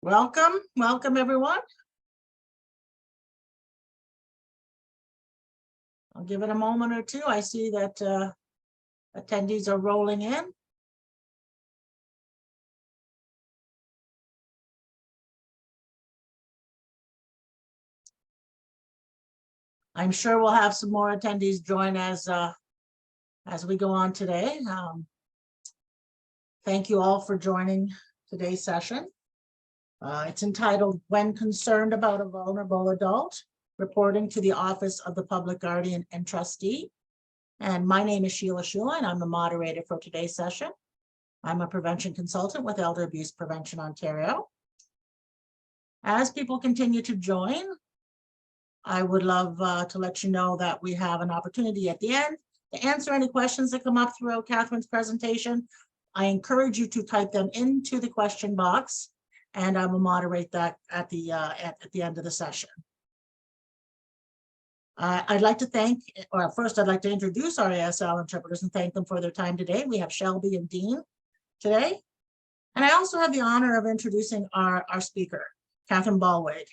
Welcome everyone. I'll give it a moment or two. I see that attendees are rolling in. I'm sure we'll have some more attendees join as we go on today. Thank you all for joining today's session. It's entitled, When Concerned About a Vulnerable Adult, Reporting to the Office of the Public Guardian and Trustee. And my name is Sheila Shula, and I'm the moderator for today's session. I'm a prevention consultant with Elder Abuse Prevention Ontario. As people continue to join, I would love to let you know that we have an opportunity at the end to answer any questions that come up throughout Katherine's presentation. I encourage you to type them into the question box, and I will moderate that at the end of the session. I'd like to thank, or first I'd like to introduce our ASL interpreters and thank them for their time today. We have Shelby and Dean today. And I also have the honor of introducing our speaker, Katherine Ballweg.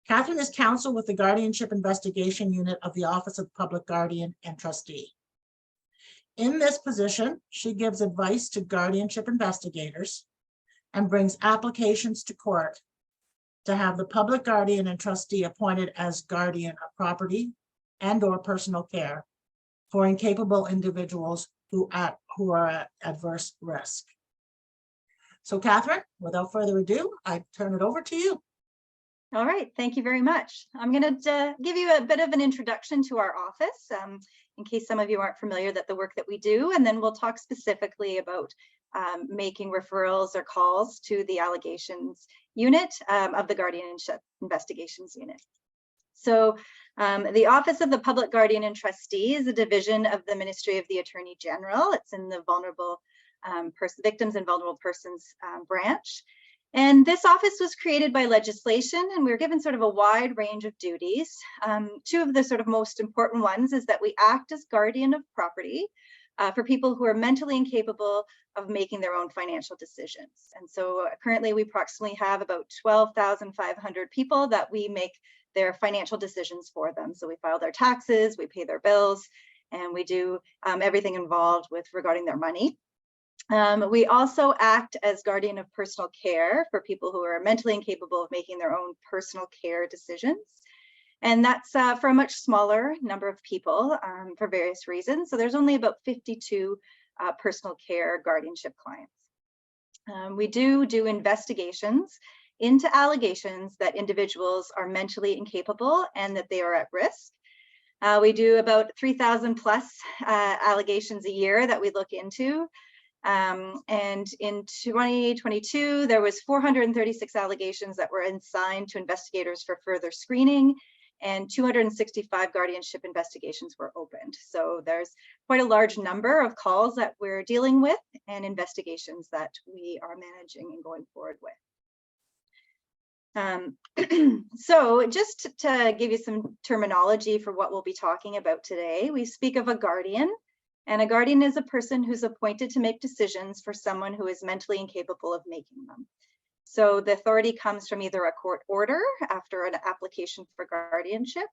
Katherine is counsel with the Guardianship Investigation Unit of the Office of Public Guardian and Trustee. In this position, she gives advice to guardianship investigators and brings applications to court to have the public guardian and trustee appointed as guardian of property and/or personal care for incapable individuals who are at adverse risk. So Katherine, without further ado, I turn it over to you. All right, thank you very much. I'm going to give you a bit of an introduction to our office, in case some of you aren't familiar with the work that we do, and then we'll talk specifically about making referrals or calls to the allegations unit of the Guardianship Investigations Unit. So the Office of the Public Guardian and Trustee is a division of the Ministry of the Attorney General. It's in the Vulnerable Victims and Vulnerable Persons branch. And this office was created by legislation, and we were given sort of a wide range of duties. Two of the sort of most important ones is that we act as guardian of property for people who are mentally incapable of making their own financial decisions. And so currently we approximately have about 12,500 people that we make their financial decisions for them. So we file their taxes, we pay their bills, and we do everything involved with regarding their money. We also act as guardian of personal care for people who are mentally incapable of making their own personal care decisions. And that's for a much smaller number of people for various reasons. So there's only about 52 personal care guardianship clients. We do investigations into allegations that individuals are mentally incapable and that they are at risk. We do about 3,000 plus allegations a year that we look into. And in 2022, there was 436 allegations that were assigned to investigators for further screening, and 265 guardianship investigations were opened. So there's quite a large number of calls that we're dealing with and investigations that we are managing and going forward with. So just to give you some terminology for what we'll be talking about today, we speak of a guardian. And a guardian is a person who's appointed to make decisions for someone who is mentally incapable of making them. So the authority comes from either a court order after an application for guardianship,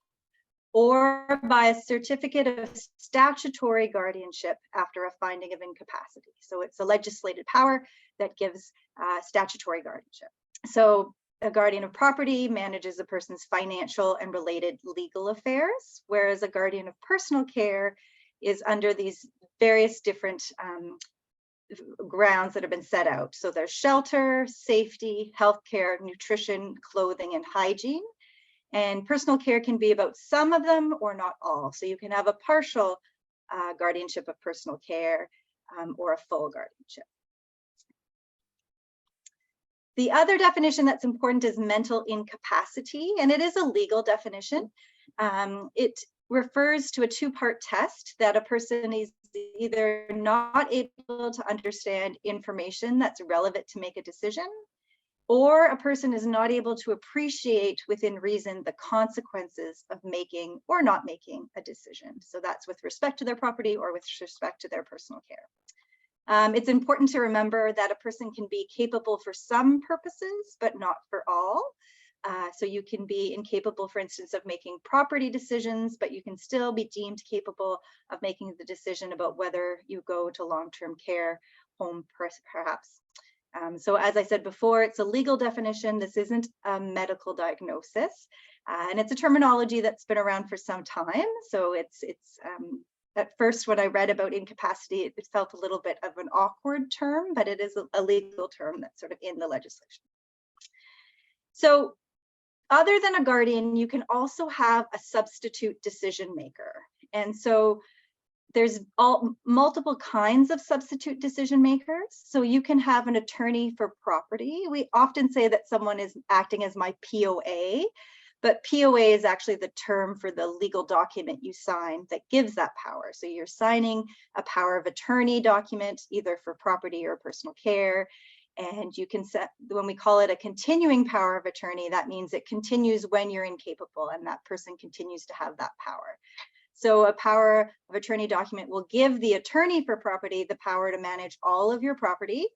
or by a certificate of statutory guardianship after a finding of incapacity. So it's a legislated power that gives statutory guardianship. So a guardian of property manages a person's financial and related legal affairs, whereas a guardian of personal care is under these various different grounds that have been set out. So there's shelter, safety, healthcare, nutrition, clothing, and hygiene. And personal care can be about some of them or not all. So you can have a partial guardianship of personal care or a full guardianship. The other definition that's important is mental incapacity, and it is a legal definition. It refers to a two-part test that a person is either not able to understand information that's relevant to make a decision, or a person is not able to appreciate within reason the consequences of making or not making a decision. So that's with respect to their property or with respect to their personal care. It's important to remember that a person can be capable for some purposes, but not for all. So you can be incapable, for instance, of making property decisions, but you can still be deemed capable of making the decision about whether you go to long-term care home, perhaps. So as I said before, it's a legal definition. This isn't a medical diagnosis. And it's a terminology that's been around for some time. So it's at first, when I read about incapacity, it felt a little bit of an awkward term, but it is a legal term that's sort of in the legislation. So other than a guardian, you can also have a substitute decision maker. And so there's multiple kinds of substitute decision makers. So you can have an attorney for property. We often say that someone is acting as my POA, but POA is actually the term for the legal document you sign that gives that power. So you're signing a power of attorney document, either for property or personal care. And you can set, when we call it a continuing power of attorney, that means it continues when you're incapable and that person continues to have that power. So a power of attorney document will give the attorney for property the power to manage all of your property,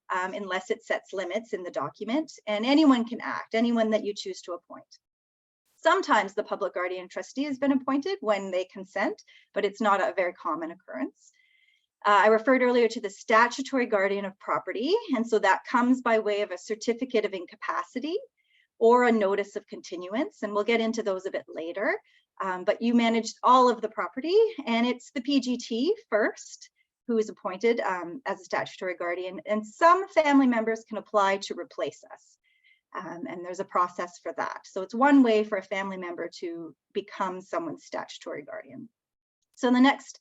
unless it sets limits in the document. And anyone can act, anyone that you choose to appoint. Sometimes the public guardian trustee has been appointed when they consent, but it's not a very common occurrence. I referred earlier to the statutory guardian of property, and so that comes by way of a certificate of incapacity or a notice of continuance, and we'll get into those a bit later. But you manage all of the property, and it's the PGT first who is appointed as a statutory guardian, and some family members can apply to replace us. And there's a process for that. So it's one way for a family member to become someone's statutory guardian. So the next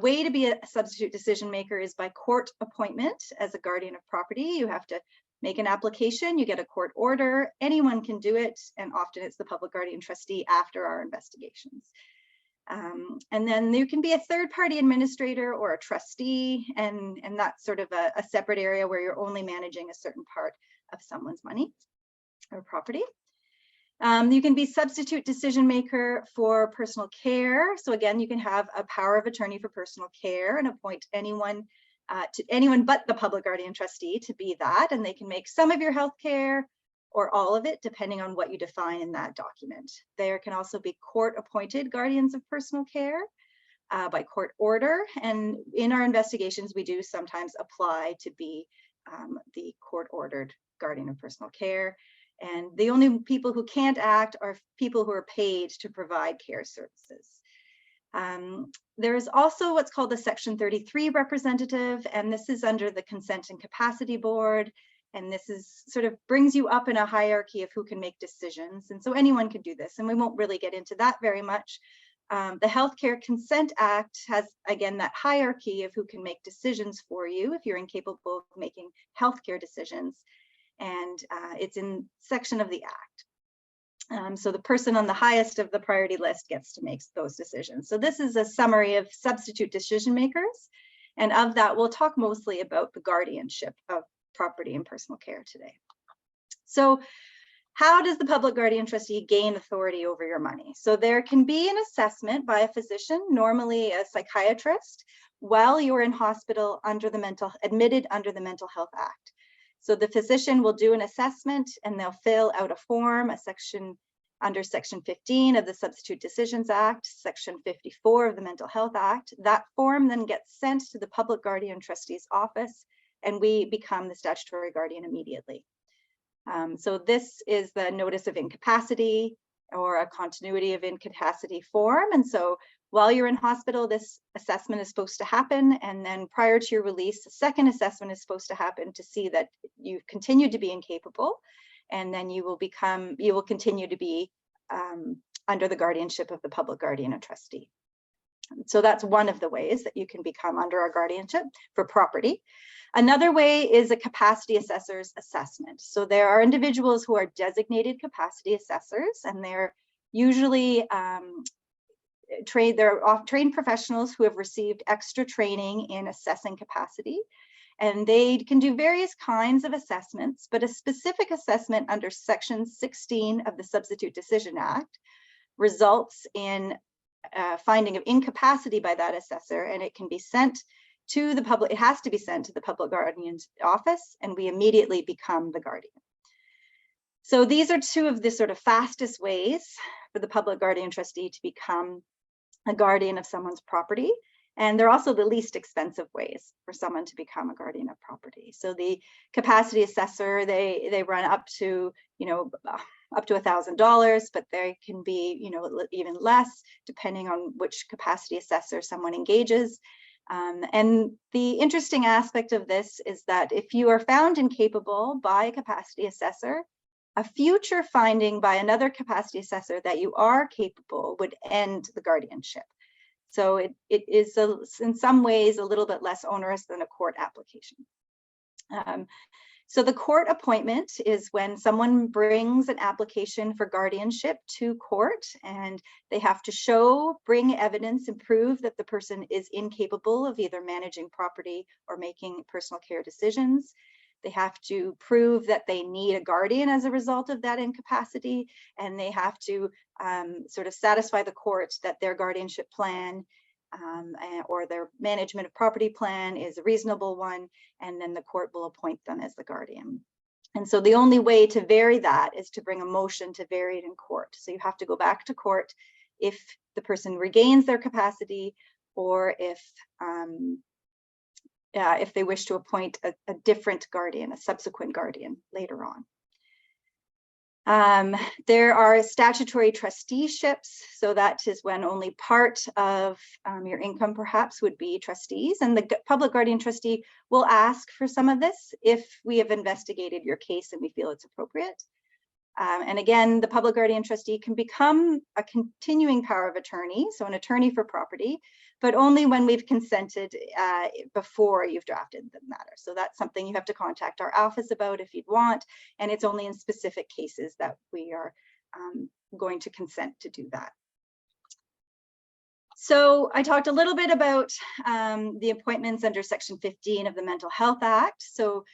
way to be a substitute decision maker is by court appointment as a guardian of property. You have to make an application, you get a court order, anyone can do it, and often it's the public guardian trustee after our investigations. And then there can be a third-party administrator or a trustee, and that's sort of a separate area where you're only managing a certain part of someone's money or property. You can be substitute decision maker for personal care. So again, you can have a power of attorney for personal care and appoint anyone but the public guardian trustee to be that, and they can make some of your health care or all of it, depending on what you define in that document. There can also be court-appointed guardians of personal care by court order, and in our investigations, we do sometimes apply to be the court-ordered guardian of personal care. And the only people who can't act are people who are paid to provide care services. There is also what's called the Section 33 representative, and this is under the Consent and Capacity Board. And this is sort of brings you up in a hierarchy of who can make decisions. And so anyone can do this, and we won't really get into that very much. The Healthcare Consent Act has, again, that hierarchy of who can make decisions for you if you're incapable of making healthcare decisions. And it's in section of the Act. So the person on the highest of the priority list gets to make those decisions. So this is a summary of substitute decision makers. And of that, we'll talk mostly about the guardianship of property and personal care today. So how does the public guardian trustee gain authority over your money? So there can be an assessment by a physician, normally a psychiatrist, while you're in hospital admitted under the Mental Health Act. So the physician will do an assessment and they'll fill out a form, under Section 15 of the Substitute Decisions Act, Section 54 of the Mental Health Act. That form then gets sent to the public guardian trustee's office, and we become the statutory guardian immediately. So this is the notice of incapacity or a continuity of incapacity form. And so while you're in hospital, this assessment is supposed to happen. And then prior to your release, the second assessment is supposed to happen to see that you've continued to be incapable. And then you will continue to be under the guardianship of the public guardian and trustee. So that's one of the ways that you can become under our guardianship for property. Another way is a capacity assessor's assessment. So there are individuals who are designated capacity assessors, and they're usually trained professionals who have received extra training in assessing capacity. And they can do various kinds of assessments, but a specific assessment under Section 16 of the Substitute Decision Act results in finding of incapacity by that assessor, and it can be sent to the public. It has to be sent to the public guardian's office, and we immediately become the guardian. So these are two of the sort of fastest ways for the public guardian trustee to become a guardian of someone's property. And they're also the least expensive ways for someone to become a guardian of property. So the capacity assessor, they run up to, up to $1,000, but they can be, even less depending on which capacity assessor someone engages. And the interesting aspect of this is that if you are found incapable by a capacity assessor, a future finding by another capacity assessor that you are capable would end the guardianship. So it is in some ways a little bit less onerous than a court application. So the court appointment is when someone brings an application for guardianship to court, and they have to bring evidence and prove that the person is incapable of either managing property or making personal care decisions. They have to prove that they need a guardian as a result of that incapacity, and they have to sort of satisfy the court that their guardianship plan or their management of property plan is a reasonable one, and then the court will appoint them as the guardian. And so the only way to vary that is to bring a motion to vary it in court. So you have to go back to court if the person regains their capacity, or if they wish to appoint a different guardian, a subsequent guardian later on. There are statutory trusteeships. So that is when only part of your income perhaps would be trustees. And the public guardian trustee will ask for some of this if we have investigated your case and we feel it's appropriate. And again, the public guardian trustee can become a continuing power of attorney, so an attorney for property, but only when we've consented before you've drafted the matter. So that's something you have to contact our office about if you'd want, and it's only in specific cases that we are going to consent to do that. So I talked a little bit about the appointments under Section 15 of the Mental Health Act. So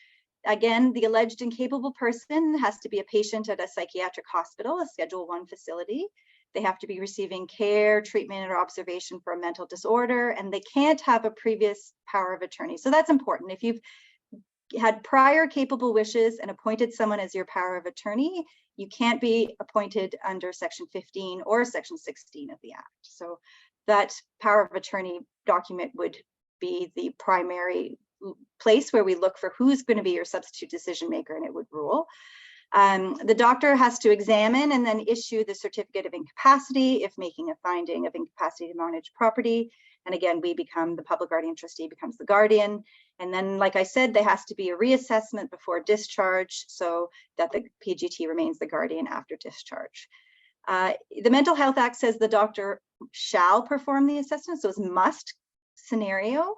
again, the alleged incapable person has to be a patient at a psychiatric hospital, a Schedule I facility. They have to be receiving care, treatment, or observation for a mental disorder, and they can't have a previous power of attorney. So that's important. If you've had prior capable wishes and appointed someone as your power of attorney, you can't be appointed under Section 15 or Section 16 of the Act. So that power of attorney document would be the primary place where we look for who's going to be your substitute decision maker, and it would rule. The doctor has to examine and then issue the certificate of incapacity if making a finding of incapacity to manage property. And again, the public guardian trustee becomes the guardian. And then, like I said, there has to be a reassessment before discharge so that the PGT remains the guardian after discharge. The Mental Health Act says the doctor shall perform the assessment, so it's a must scenario.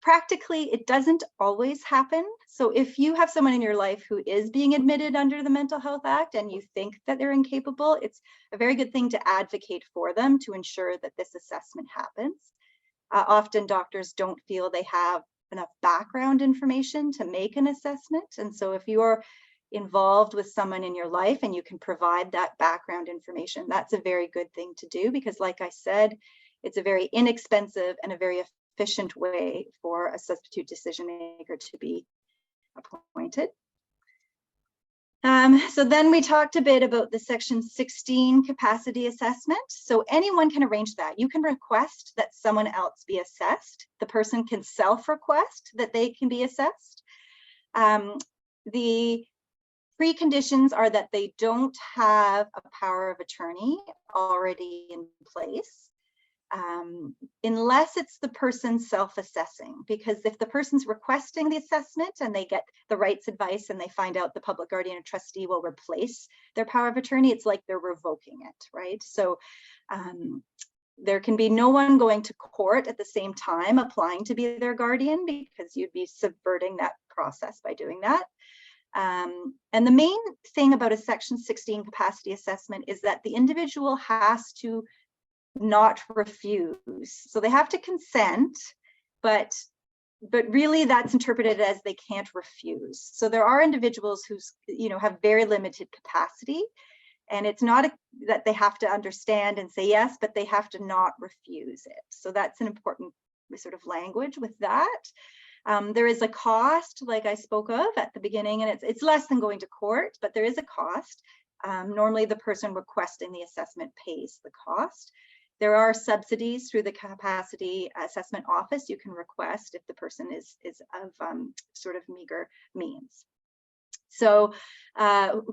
Practically, it doesn't always happen. So if you have someone in your life who is being admitted under the Mental Health Act and you think that they're incapable, it's a very good thing to advocate for them to ensure that this assessment happens. Often doctors don't feel they have enough background information to make an assessment. And so if you're involved with someone in your life and you can provide that background information, that's a very good thing to do, because like I said, it's a very inexpensive and a very efficient way for a substitute decision maker to be appointed. So then we talked a bit about the Section 16 capacity assessment. So anyone can arrange that. You can request that someone else be assessed. The person can self-request that they can be assessed. The preconditions are that they don't have a power of attorney already in place. Unless it's the person self-assessing, because if the person's requesting the assessment and they get the rights advice and they find out the public guardian or trustee will replace their power of attorney, it's like they're revoking it, right? So there can be no one going to court at the same time applying to be their guardian, because you'd be subverting that process by doing that. And the main thing about a Section 16 capacity assessment is that the individual has to not refuse. So they have to consent, but really that's interpreted as they can't refuse. So there are individuals who have very limited capacity, and it's not that they have to understand and say yes, but they have to not refuse it. So that's an important sort of language with that. There is a cost, like I spoke of at the beginning, and it's less than going to court, but there is a cost. Normally the person requesting the assessment pays the cost. There are subsidies through the Capacity Assessment Office you can request if the person is of sort of meager means. So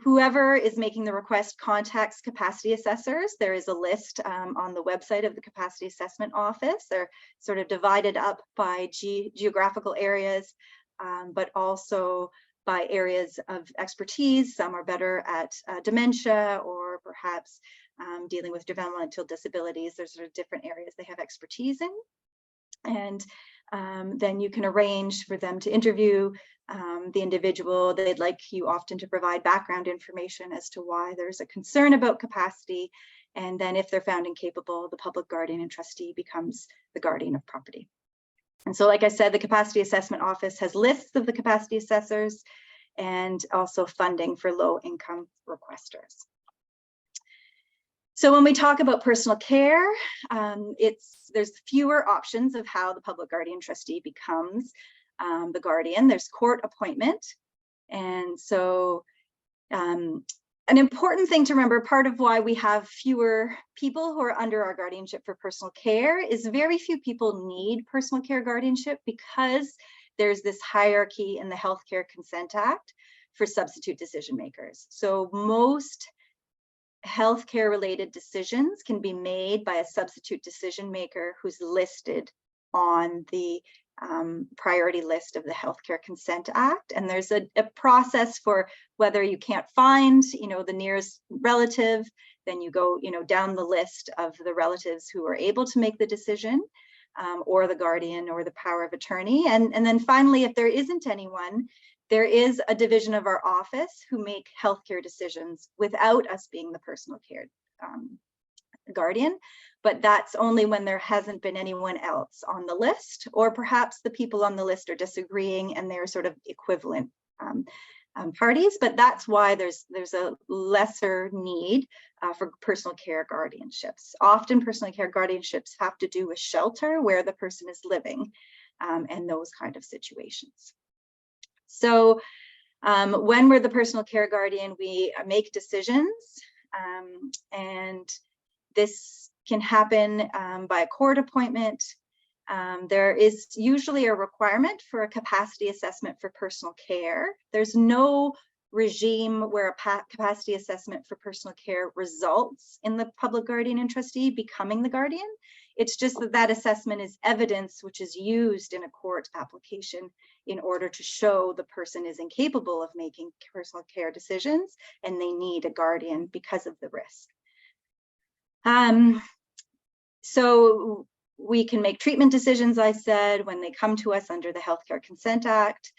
whoever is making the request contacts capacity assessors. There is a list on the website of the Capacity Assessment Office. They're sort of divided up by geographical areas, but also by areas of expertise. Some are better at dementia, or perhaps dealing with developmental disabilities. There's sort of different areas they have expertise in. And then you can arrange for them to interview the individual. They'd like you often to provide background information as to why there's a concern about capacity. And then if they're found incapable, the public guardian and trustee becomes the guardian of property. And so, like I said, the Capacity Assessment Office has lists of the capacity assessors and also funding for low-income requesters. So when we talk about personal care, there's fewer options of how the public guardian trustee becomes the guardian. There's court appointment. And so an important thing to remember, part of why we have fewer people who are under our guardianship for personal care is very few people need personal care guardianship, because there's this hierarchy in the Healthcare Consent Act for substitute decision makers. So most healthcare related decisions can be made by a substitute decision maker who's listed on the priority list of the Healthcare Consent Act. And there's a process for whether you can't find, the nearest relative, then you go, down the list of the relatives who are able to make the decision, or the guardian or the power of attorney. And then finally, if there isn't anyone, there is a division of our office who make healthcare decisions without us being the personal care guardian, but that's only when there hasn't been anyone else on the list, or perhaps the people on the list are disagreeing and they're sort of equivalent parties. But that's why there's a lesser need for personal care guardianships. Often personal care guardianships have to do with shelter, where the person is living, and those kind of situations. So when we're the personal care guardian, we make decisions, and this can happen by a court appointment. There is usually a requirement for a capacity assessment for personal care. There's no regime where a capacity assessment for personal care results in the public guardian and trustee becoming the guardian. It's just that assessment is evidence which is used in a court application in order to show the person is incapable of making personal care decisions and they need a guardian because of the risk. So we can make treatment decisions, I said, when they come to us under the Healthcare Consent Act.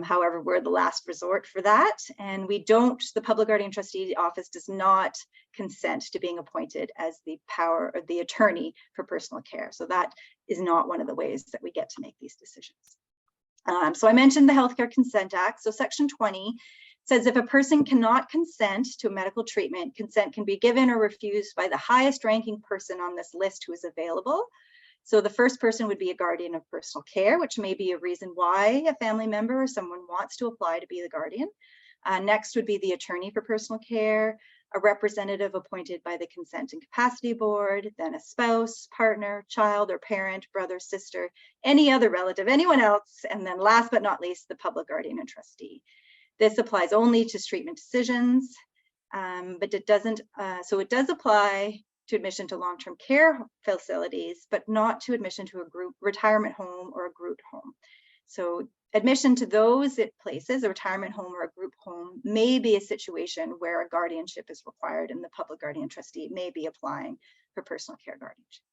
However, we're the last resort for that. And the Public Guardian Trustee Office does not consent to being appointed as the power or the attorney for personal care. So that is not one of the ways that we get to make these decisions. So I mentioned the Healthcare Consent Act. So Section 20 says if a person cannot consent to a medical treatment, consent can be given or refused by the highest ranking person on this list who is available. So the first person would be a guardian of personal care, which may be a reason why a family member or someone wants to apply to be the guardian. Next would be the attorney for personal care, a representative appointed by the Consent and Capacity Board, then a spouse, partner, child or parent, brother, sister, any other relative, anyone else, and then last but not least, the public guardian and trustee. This applies only to treatment decisions, but it doesn't, so it does apply to admission to long-term care facilities, but not to admission to a group retirement home or a group home. So admission to those places, a retirement home or a group home, may be a situation where a guardianship is required and the public guardian trustee may be applying for personal care guardianship.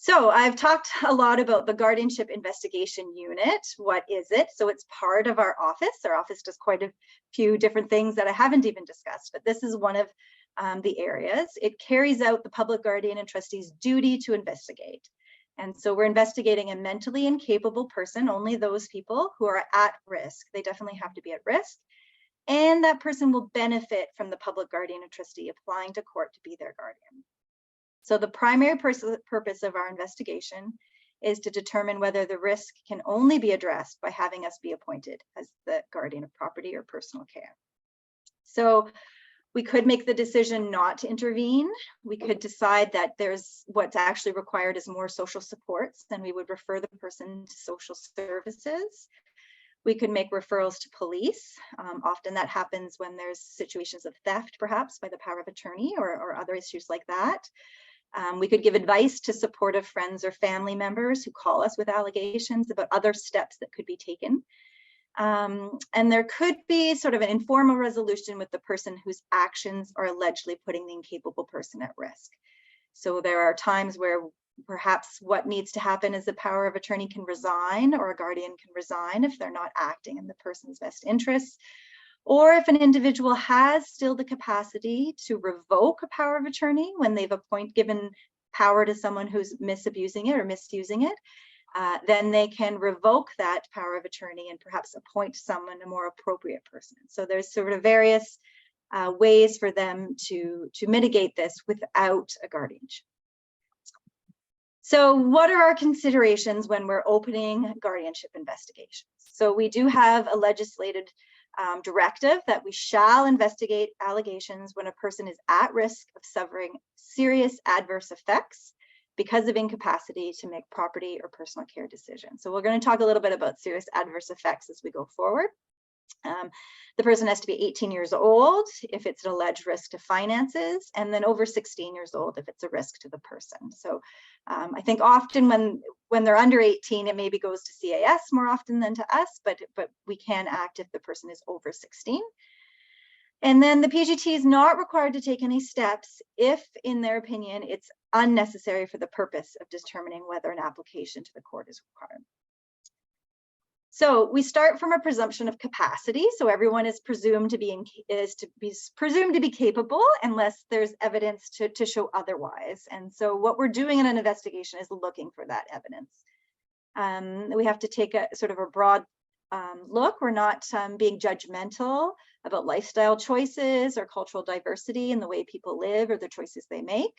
So I've talked a lot about the Guardianship Investigation Unit. What is it? So it's part of our office. Our office does quite a few different things that I haven't even discussed, but this is one of the areas. It carries out the public guardian and trustee's duty to investigate. And so we're investigating a mentally incapable person, only those people who are at risk. They definitely have to be at risk. And that person will benefit from the public guardian and trustee applying to court to be their guardian. So the primary purpose of our investigation is to determine whether the risk can only be addressed by having us be appointed as the guardian of property or personal care. So we could make the decision not to intervene. We could decide that there's what's actually required is more social supports, then we would refer the person to social services. We could make referrals to police. Often that happens when there's situations of theft, perhaps by the power of attorney or other issues like that. We could give advice to supportive friends or family members who call us with allegations about other steps that could be taken. And there could be sort of an informal resolution with the person whose actions are allegedly putting the incapable person at risk. So there are times where perhaps what needs to happen is the power of attorney can resign, or a guardian can resign if they're not acting in the person's best interests. Or if an individual has still the capacity to revoke a power of attorney when they've given power to someone who's misusing it, then they can revoke that power of attorney and perhaps appoint someone, a more appropriate person. So there's sort of various ways for them to mitigate this without a guardianship. So what are our considerations when we're opening guardianship investigations? So we do have a legislated directive that we shall investigate allegations when a person is at risk of suffering serious adverse effects because of incapacity to make property or personal care decisions. So we're going to talk a little bit about serious adverse effects as we go forward. The person has to be 18 years old if it's an alleged risk to finances, and then over 16 years old if it's a risk to the person. So I think often when they're under 18, it maybe goes to CAS more often than to us, but we can act if the person is over 16. And then the PGT is not required to take any steps if, in their opinion, it's unnecessary for the purpose of determining whether an application to the court is required. So we start from a presumption of capacity. So everyone is presumed to be capable unless there's evidence to show otherwise. And so what we're doing in an investigation is looking for that evidence. We have to take a sort of a broad look. We're not being judgmental about lifestyle choices or cultural diversity in the way people live or the choices they make.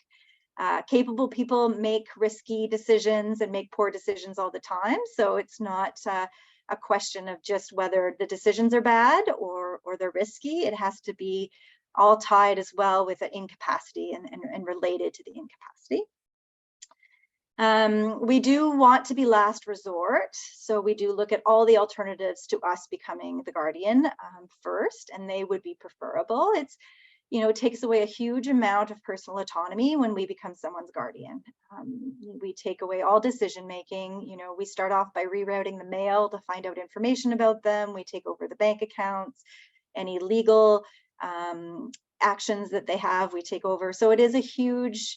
Capable people make risky decisions and make poor decisions all the time. So it's not a question of just whether the decisions are bad or they're risky. It has to be all tied as well with an incapacity and related to the incapacity. We do want to be last resort. So we do look at all the alternatives to us becoming the guardian first, and they would be preferable. It's, it takes away a huge amount of personal autonomy when we become someone's guardian. We take away all decision making. We start off by rerouting the mail to find out information about them. We take over the bank accounts, any legal actions that they have, we take over. So it is a huge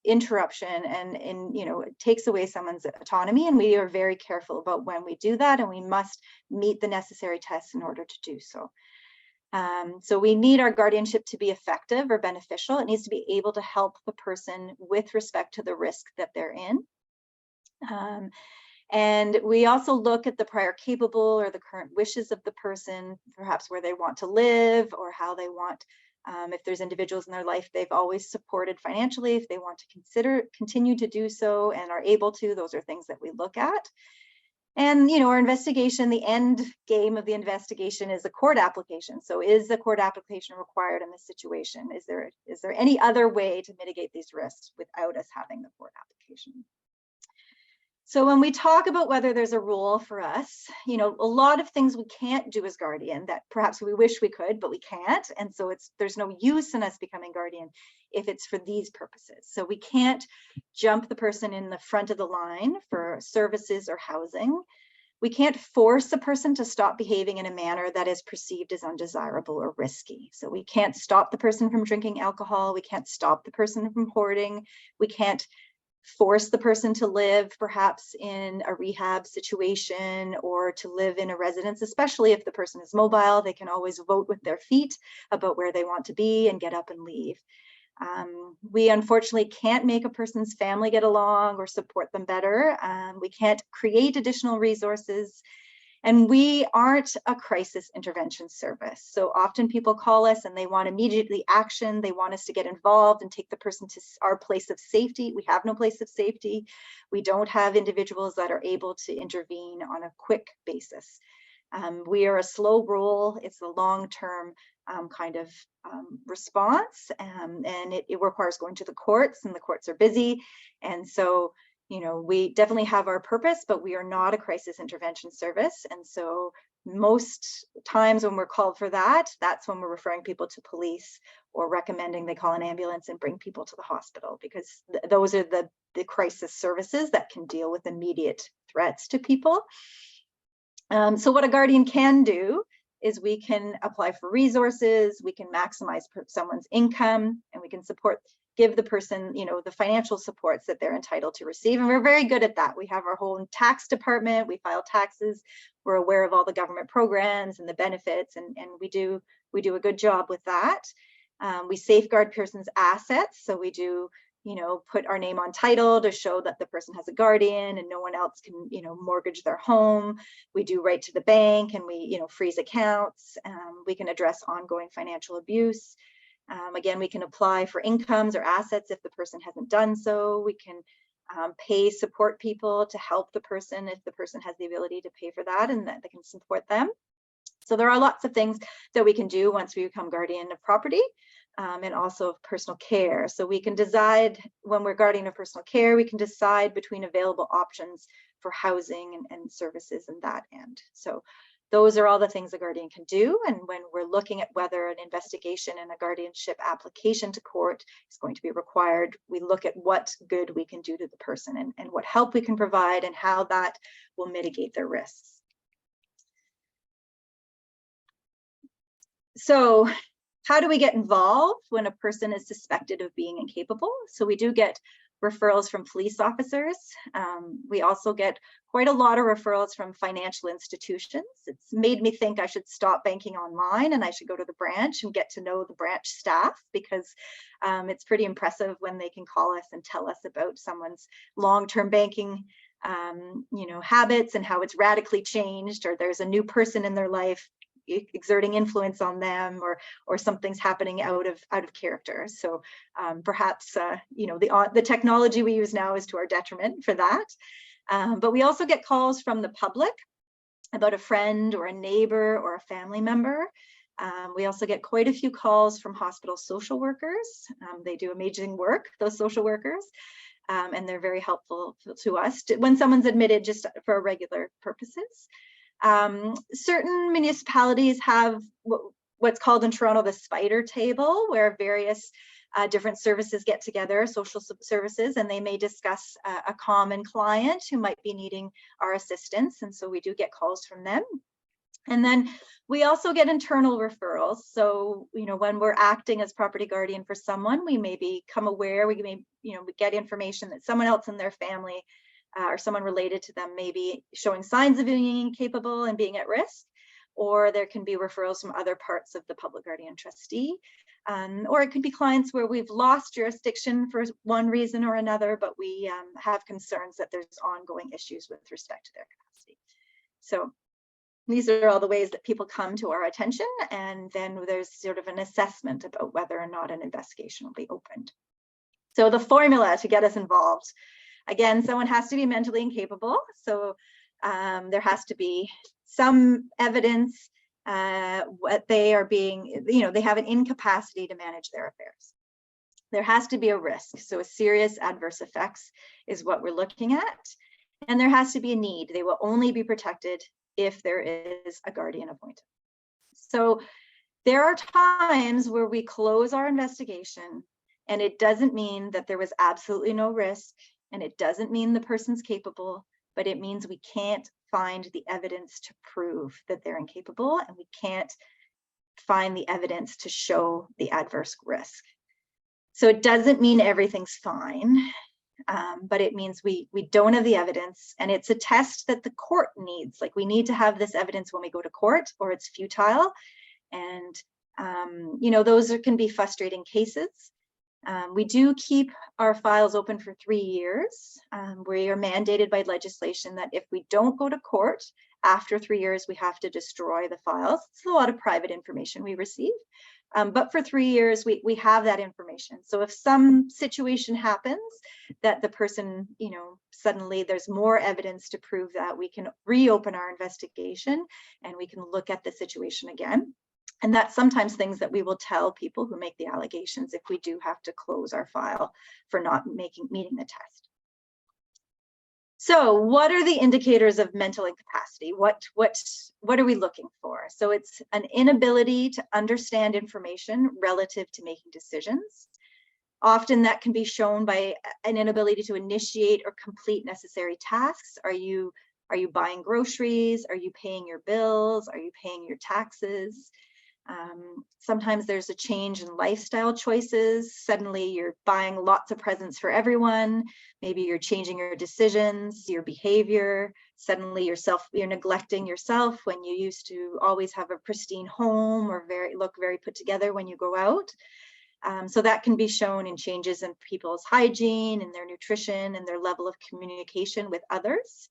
interruption and it takes away someone's autonomy, and we are very careful about when we do that, and we must meet the necessary tests in order to do so. So we need our guardianship to be effective or beneficial. It needs to be able to help the person with respect to the risk that they're in. And we also look at the prior capable or the current wishes of the person, perhaps where they want to live or how they want, if there's individuals in their life they've always supported financially, if they want to continue to do so and are able to, those are things that we look at. And, our investigation, the end game of the investigation is a court application. So is the court application required in this situation? Is there any other way to mitigate these risks without us having the court application? So when we talk about whether there's a role for us, a lot of things we can't do as guardian that perhaps we wish we could, but we can't. And so there's no use in us becoming guardian if it's for these purposes. So we can't jump the person in the front of the line for services or housing. We can't force a person to stop behaving in a manner that is perceived as undesirable or risky. So we can't stop the person from drinking alcohol. We can't stop the person from hoarding. We can't force the person to live perhaps in a rehab situation or to live in a residence, especially if the person is mobile. They can always vote with their feet about where they want to be and get up and leave. We unfortunately can't make a person's family get along or support them better. We can't create additional resources. And we aren't a crisis intervention service. So often people call us and they want immediately action. They want us to get involved and take the person to our place of safety. We have no place of safety. We don't have individuals that are able to intervene on a quick basis. We are a slow roll. It's a long-term kind of response, and it requires going to the courts, and the courts are busy. And so, you know, we definitely have our purpose, but we are not a crisis intervention service. And so most times when we're called for that, that's when we're referring people to police or recommending they call an ambulance and bring people to the hospital, because those are the crisis services that can deal with immediate threats to people. So what a guardian can do is we can apply for resources, we can maximize someone's income, and we can give the person, you know, the financial supports that they're entitled to receive. And we're very good at that. We have our whole tax department, we file taxes, we're aware of all the government programs and the benefits, and we do a good job with that. We safeguard person's assets, so we do, you know, put our name on title to show that the person has a guardian and no one else can, you know, mortgage their home. We do right to the bank, and we, you know, freeze accounts. We can address ongoing financial abuse. Again, we can apply for incomes or assets if the person hasn't done so. We can pay support people to help the person if the person has the ability to pay for that and that they can support them. So there are lots of things that we can do once we become guardian of property, and also of personal care. So we can decide, when we're guardian of personal care, we can decide between available options for housing and services in that end. So those are all the things a guardian can do. And when we're looking at whether an investigation and a guardianship application to court is going to be required, we look at what good we can do to the person and what help we can provide and how that will mitigate their risks. So how do we get involved when a person is suspected of being incapable? So we do get referrals from police officers. We also get quite a lot of referrals from financial institutions. It's made me think I should stop banking online and I should go to the branch and get to know the branch staff, because it's pretty impressive when they can call us and tell us about someone's long-term banking you know, habits and how it's radically changed, or there's a new person in their life exerting influence on them, or something's happening out of character. So perhaps you know, the technology we use now is to our detriment for that. But we also get calls from the public about a friend or a neighbor or a family member. We also get quite a few calls from hospital social workers. They do amazing work, those social workers, and they're very helpful to us when someone's admitted just for regular purposes. Certain municipalities have what's called in Toronto the spider table, where various different services get together, social services, and they may discuss a common client who might be needing our assistance. And so we do get calls from them. And then we also get internal referrals. So, you know, when we're acting as property guardian for someone, we may become aware, we may, you know, we get information that someone else in their family or someone related to them may be showing signs of being incapable and being at risk, or there can be referrals from other parts of the Public Guardian Trustee, or it could be clients where we've lost jurisdiction for one reason or another, but we have concerns that there's ongoing issues with respect to their capacity. So these are all the ways that people come to our attention, and then there's sort of an assessment about whether or not an investigation will be opened. So the formula to get us involved: again, someone has to be mentally incapable. So there has to be some evidence what they are being, you know, they have an incapacity to manage their affairs. There has to be a risk. So a serious adverse effects is what we're looking at. And there has to be a need. They will only be protected if there is a guardian appointed. So there are times where we close our investigation, and it doesn't mean that there was absolutely no risk, and it doesn't mean the person's capable, but it means we can't find the evidence to prove that they're incapable, and we can't find the evidence to show the adverse risk. So it doesn't mean everything's fine, but it means we don't have the evidence, and it's a test that the court needs. Like, we need to have this evidence when we go to court, or it's futile. And you know, those can be frustrating cases. We do keep our files open for 3 years. We are mandated by legislation that if we don't go to court after 3 years, we have to destroy the files. It's a lot of private information we receive. But for 3 years, we have that information. So if some situation happens that the person, suddenly there's more evidence to prove that, we can reopen our investigation and we can look at the situation again. And that's sometimes things that we will tell people who make the allegations if we do have to close our file for not meeting the test. So what are the indicators of mental incapacity? What are we looking for? So it's an inability to understand information relative to making decisions. Often that can be shown by an inability to initiate or complete necessary tasks. Are you buying groceries? Are you paying your bills? Are you paying your taxes? Sometimes there's a change in lifestyle choices. Suddenly you're buying lots of presents for everyone. Maybe you're changing your decisions, your behavior. Suddenly you're neglecting yourself when you used to always have a pristine home or look very put together when you go out. So that can be shown in changes in people's hygiene and their nutrition and their level of communication with others.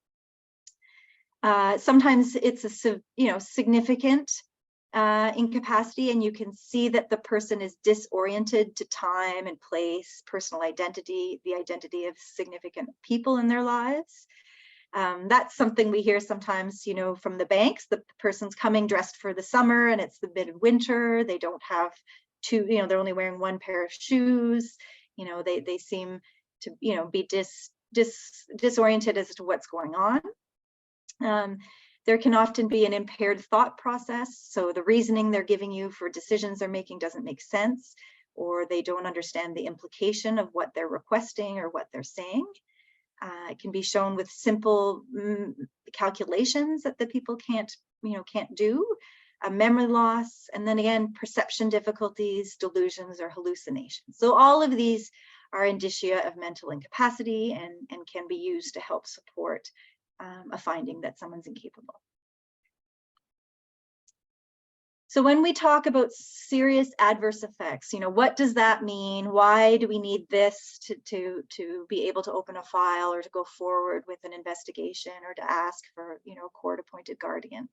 Sometimes it's a significant incapacity, and you can see that the person is disoriented to time and place, personal identity, the identity of significant people in their lives. That's something we hear sometimes, from the banks. The person's coming dressed for the summer and it's the midwinter. They don't have they're only wearing one pair of shoes. They seem to, be disoriented as to what's going on. There can often be an impaired thought process. So the reasoning they're giving you for decisions they're making doesn't make sense, or they don't understand the implication of what they're requesting or what they're saying. It can be shown with simple calculations that the people can't do, memory loss, and then again, perception difficulties, delusions, or hallucinations. So all of these are indicia of mental incapacity and can be used to help support a finding that someone's incapable. So when we talk about serious adverse effects, what does that mean? Why do we need this to be able to open a file or to go forward with an investigation or to ask for, a court-appointed guardian?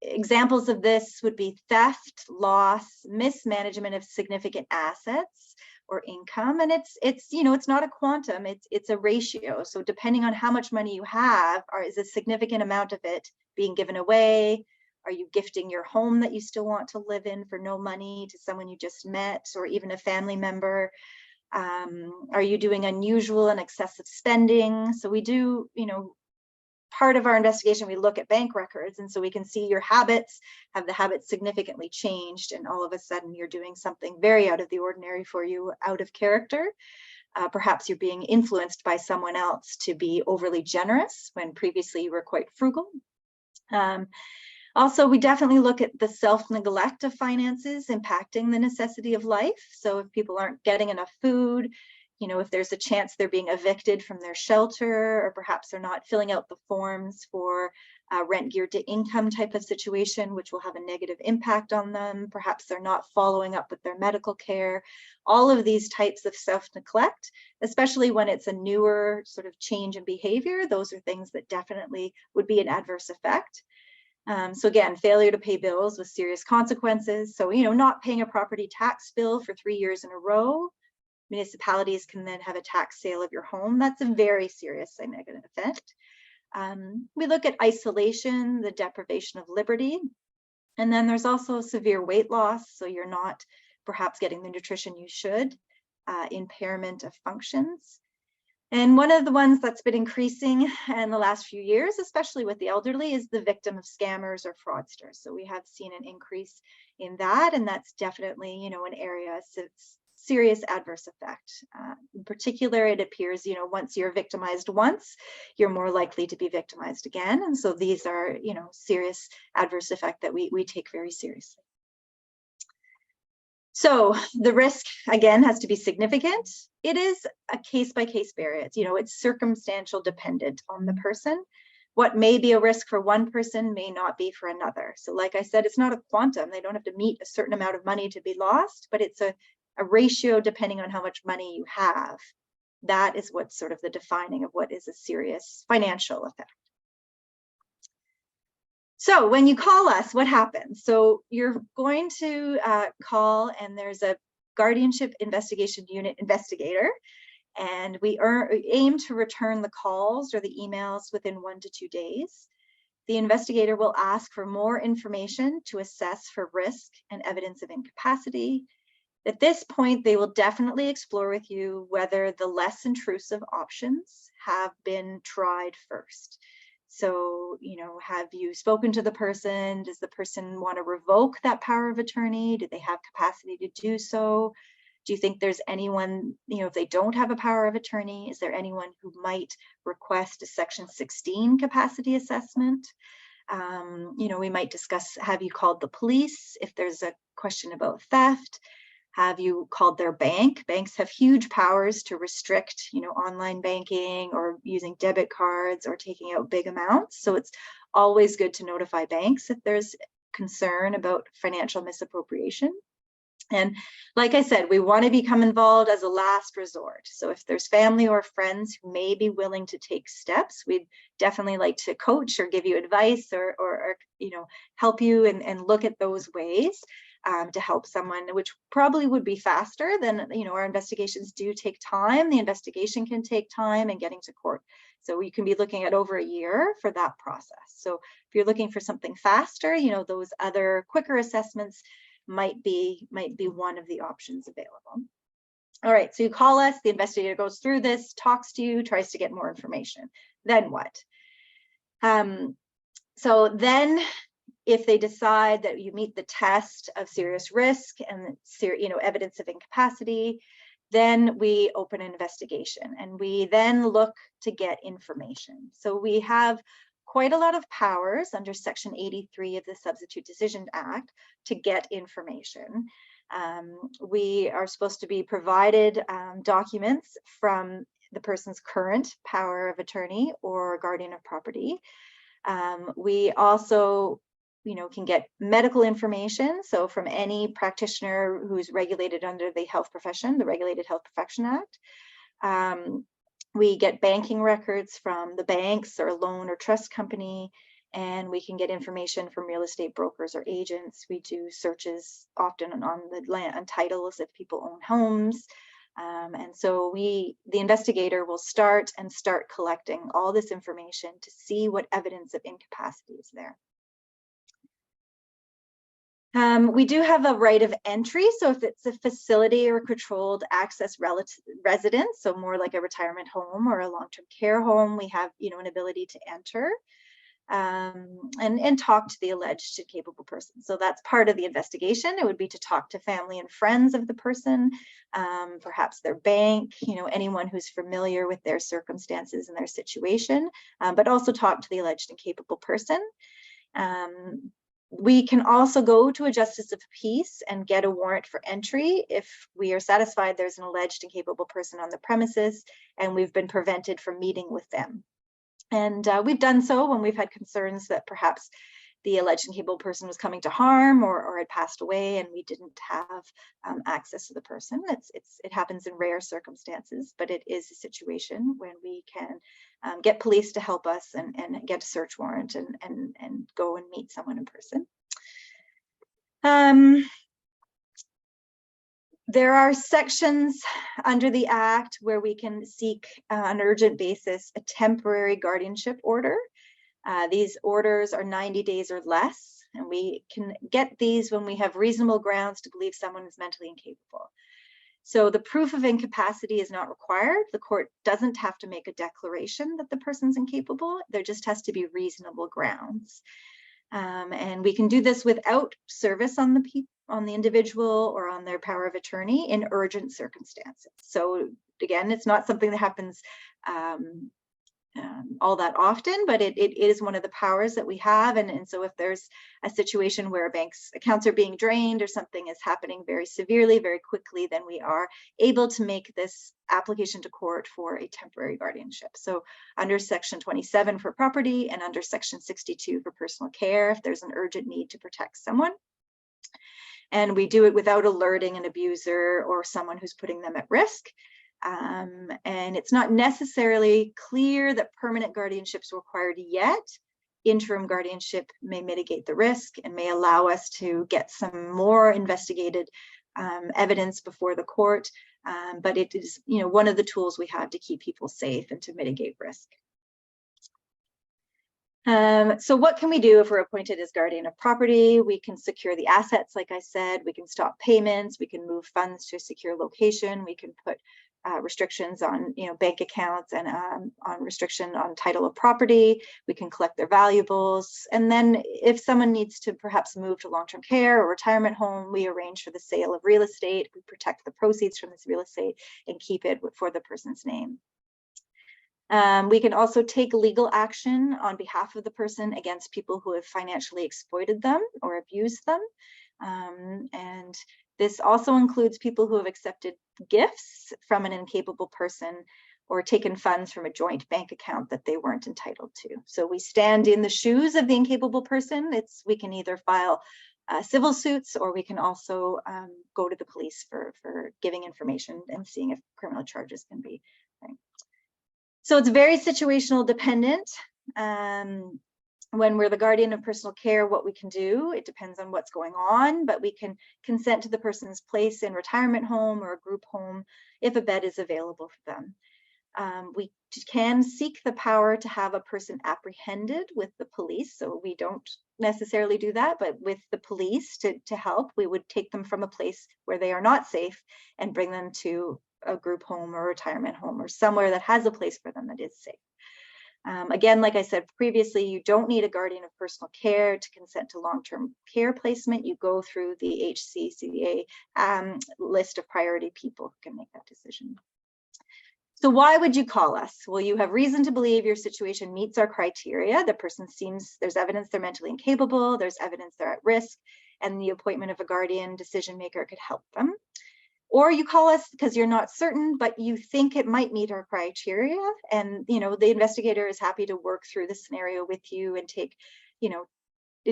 Examples of this would be theft, loss, mismanagement of significant assets or income, and it's not a quantum, it's a ratio. So depending on how much money you have, is a significant amount of it being given away? Are you gifting your home that you still want to live in for no money to someone you just met or even a family member? Are you doing unusual and excessive spending? So we do, part of our investigation, we look at bank records, and so we can see your habits. Have the habits significantly changed, and all of a sudden you're doing something very out of the ordinary for you, out of character. Perhaps you're being influenced by someone else to be overly generous when previously you were quite frugal. Also, we definitely look at the self-neglect of finances impacting the necessity of life. So if people aren't getting enough food, if there's a chance they're being evicted from their shelter, or perhaps they're not filling out the forms for rent geared to income type of situation, which will have a negative impact on them. Perhaps they're not following up with their medical care. All of these types of self-neglect, especially when it's a newer sort of change in behavior, those are things that definitely would be an adverse effect. So again, failure to pay bills with serious consequences. So, not paying a property tax bill for 3 years in a row. Municipalities can then have a tax sale of your home. That's a very serious negative effect. We look at isolation, the deprivation of liberty. And then there's also severe weight loss. So you're not perhaps getting the nutrition you should, impairment of functions. And one of the ones that's been increasing in the last few years, especially with the elderly, is the victim of scammers or fraudsters. So we have seen an increase in that, and that's definitely, an area of serious adverse effect. In particular, it appears, once you're victimized once, you're more likely to be victimized again. And so these are, serious adverse effect that we take very seriously. So the risk, again, has to be significant. It is a case-by-case basis. It's circumstantial dependent on the person. What may be a risk for one person may not be for another. So like I said, it's not a quantum. They don't have to meet a certain amount of money to be lost, but it's a a ratio depending on how much money you have. That is what's sort of the defining of what is a serious financial effect. So when you call us, what happens? So you're going to call, and there's a guardianship investigation unit investigator, and we aim to return the calls or the emails within 1 to 2 days. The investigator will ask for more information to assess for risk and evidence of incapacity. At this point, they will definitely explore with you whether the less intrusive options have been tried first. So, you know, have you spoken to the person? Does the person want to revoke that power of attorney? Do they have capacity to do so? Do you think there's anyone, you know, if they don't have a power of attorney, is there anyone who might request a Section 16 capacity assessment? You know, we might discuss, have you called the police if there's a question about theft? Have you called their bank? Banks have huge powers to restrict, you know, online banking or using debit cards or taking out big amounts. So it's always good to notify banks if there's concern about financial misappropriation. And like I said, we want to become involved as a last resort. So if there's family or friends who may be willing to take steps, we'd definitely like to coach or give you advice or you know, help you and look at those ways to help someone, which probably would be faster than, you know, our investigations do take time. The investigation can take time and getting to court. So you can be looking at over a year for that process. So if you're looking for something faster, you know, those other quicker assessments might be one of the options available. All right, so you call us, the investigator goes through this, talks to you, tries to get more information. Then what? So then if they decide that you meet the test of serious risk and you know, evidence of incapacity, then we open an investigation and we then look to get information. So we have quite a lot of powers under Section 83 of the Substitute Decision Act to get information. We are supposed to be provided documents from the person's current power of attorney or guardian of property. We also, you know, can get medical information. So from any practitioner who's regulated under the health profession, the Regulated Health Profession Act. We get banking records from the banks or loan or trust company, and we can get information from real estate brokers or agents. We do searches often on the land and titles if people own homes. And so the investigator will start collecting all this information to see what evidence of incapacity is there. We do have a right of entry. So if it's a facility or controlled access residence, so more like a retirement home or a long-term care home, we have, you know, an ability to enter and talk to the alleged incapable person. So that's part of the investigation. It would be to talk to family and friends of the person, perhaps their bank, you know, anyone who's familiar with their circumstances and their situation, but also talk to the alleged incapable person. We can also go to a justice of peace and get a warrant for entry if we are satisfied there's an alleged incapable person on the premises and we've been prevented from meeting with them. And we've done so when we've had concerns that perhaps the alleged incapable person was coming to harm or had passed away and we didn't have access to the person. It happens in rare circumstances, but it is a situation when we can get police to help us and get a search warrant and go and meet someone in person. There are sections under the Act where we can seek on an urgent basis a temporary guardianship order. These orders are 90 days or less, and we can get these when we have reasonable grounds to believe someone is mentally incapable. So the proof of incapacity is not required. The court doesn't have to make a declaration that the person's incapable. There just has to be reasonable grounds. And we can do this without service on the individual or on their power of attorney in urgent circumstances. So again, it's not something that happens all that often, but it is one of the powers that we have. And so if there's a situation where a bank's accounts are being drained or something is happening very severely, very quickly, then we are able to make this application to court for a temporary guardianship. So under Section 27 for property and under Section 62 for personal care, if there's an urgent need to protect someone. And we do it without alerting an abuser or someone who's putting them at risk. And it's not necessarily clear that permanent guardianship is required yet. Interim guardianship may mitigate the risk and may allow us to get some more investigated evidence before the court. But it is, one of the tools we have to keep people safe and to mitigate risk. So what can we do if we're appointed as guardian of property? We can secure the assets, like I said. We can stop payments. We can move funds to a secure location. We can put restrictions on bank accounts and on restriction on title of property. We can collect their valuables. And then if someone needs to perhaps move to long-term care or retirement home, we arrange for the sale of real estate. We protect the proceeds from this real estate and keep it for the person's name. We can also take legal action on behalf of the person against people who have financially exploited them or abused them. And this also includes people who have accepted gifts from an incapable person or taken funds from a joint bank account that they weren't entitled to. So we stand in the shoes of the incapable person. We can either file civil suits, or we can also go to the police for giving information and seeing if criminal charges can be. Right. So it's very situational dependent. When we're the guardian of personal care, what we can do, it depends on what's going on, but we can consent to the person's place in retirement home or a group home if a bed is available for them. We can seek the power to have a person apprehended with the police. So we don't necessarily do that, but with the police to help, we would take them from a place where they are not safe and bring them to a group home or retirement home or somewhere that has a place for them that is safe. Again, like I said previously, you don't need a guardian of personal care to consent to long-term care placement. You go through the HCCA list of priority people who can make that decision. So why would you call us? Well, you have reason to believe your situation meets our criteria. The person there's evidence they're mentally incapable, there's evidence they're at risk, and the appointment of a guardian decision maker could help them. Or you call us because you're not certain, but you think it might meet our criteria. And, the investigator is happy to work through the scenario with you and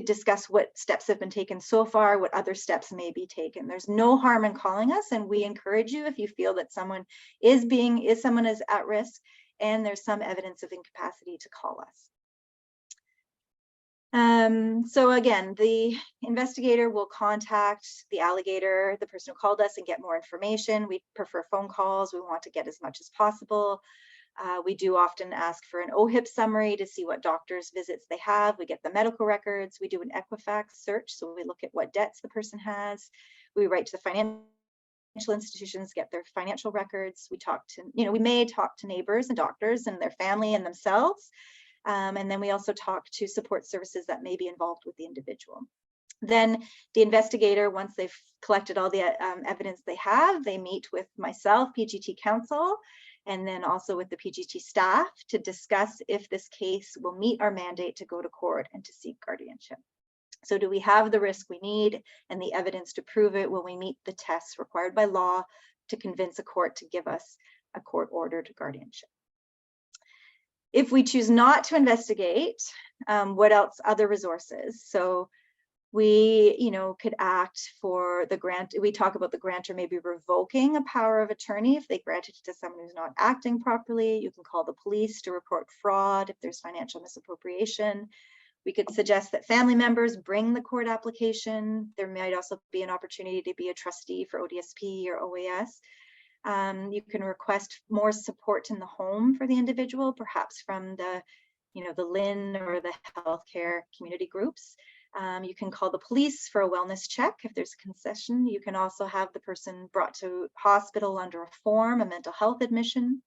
discuss what steps have been taken so far, what other steps may be taken. There's no harm in calling us, and we encourage you if you feel that someone is at risk and there's some evidence of incapacity to call us. So again, the investigator will contact the alligator, the person who called us, and get more information. We prefer phone calls. We want to get as much as possible. We do often ask for an OHIP summary to see what doctor's visits they have. We get the medical records. We do an Equifax search. So we look at what debts the person has. We write to the financial institutions, get their financial records. We may talk to neighbors and doctors and their family and themselves. And then we also talk to support services that may be involved with the individual. Then the investigator, once they've collected all the evidence they have, they meet with myself, PGT Counsel, and then also with the PGT staff to discuss if this case will meet our mandate to go to court and to seek guardianship. So do we have the risk we need and the evidence to prove it? Will we meet the tests required by law to convince a court to give us a court-ordered guardianship? If we choose not to investigate, what else? Other resources. So we, could act for the grant. We talk about the grantor maybe revoking a power of attorney if they grant it to someone who's not acting properly. You can call the police to report fraud if there's financial misappropriation. We could suggest that family members bring the court application. There might also be an opportunity to be a trustee for ODSP or OAS. You can request more support in the home for the individual, perhaps from the LIN or the healthcare community groups. You can call the police for a wellness check if there's a concession. You can also have the person brought to hospital under a form, a mental health admission.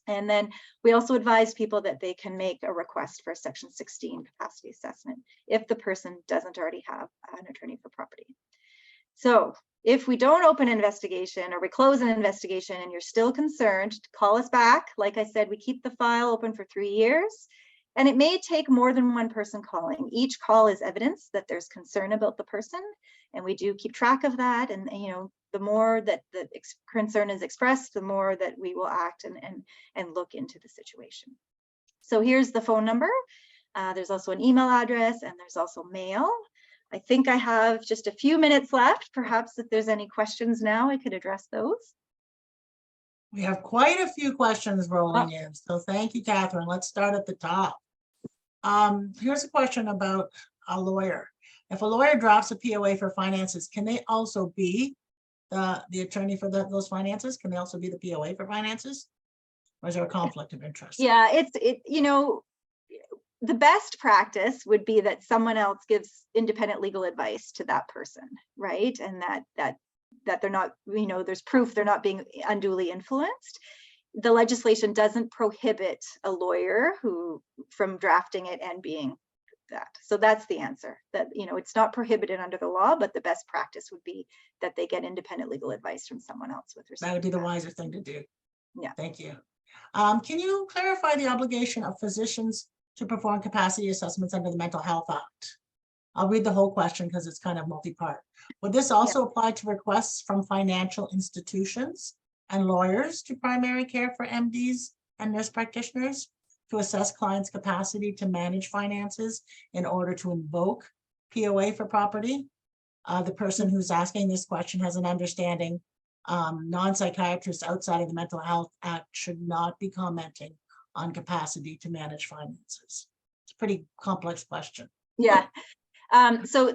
And then we also advise people that they can make a request for a Section 16 capacity assessment if the person doesn't already have an attorney for property. So if we don't open an investigation or we close an investigation and you're still concerned, call us back. Like I said, we keep the file open for 3 years, and it may take more than one person calling. Each call is evidence that there's concern about the person, and we do keep track of that. And the more that the concern is expressed, the more that we will act and look into the situation. So here's the phone number. There's also an email address, and there's also mail. I think I have just a few minutes left. Perhaps if there's any questions now, I could address those. We have quite a few questions rolling in, so thank you, Catherine. Let's start at the top. Here's a question about a lawyer. If a lawyer drafts a POA for finances, can they also be the attorney for those finances? Can they also be the POA for finances? Or is there a conflict of interest? Yeah, you know, the best practice would be that someone else gives independent legal advice to that person, right? And that they're not, you know, there's proof they're not being unduly influenced. The legislation doesn't prohibit a lawyer from drafting it and being that. So that's the answer, that, you know, it's not prohibited under the law, but the best practice would be that they get independent legal advice from someone else with respect. That would be the wiser thing to do. Yeah. Thank you. Can you clarify the obligation of physicians to perform capacity assessments under the Mental Health Act? I'll read the whole question because it's kind of multi-part. Would this also apply to requests from financial institutions and lawyers to primary care for MDs and nurse practitioners to assess clients' capacity to manage finances in order to invoke POA for property? The person who's asking this question has an understanding non-psychiatrists outside of the Mental Health Act should not be commenting on capacity to manage finances. It's a pretty complex question. Yeah. So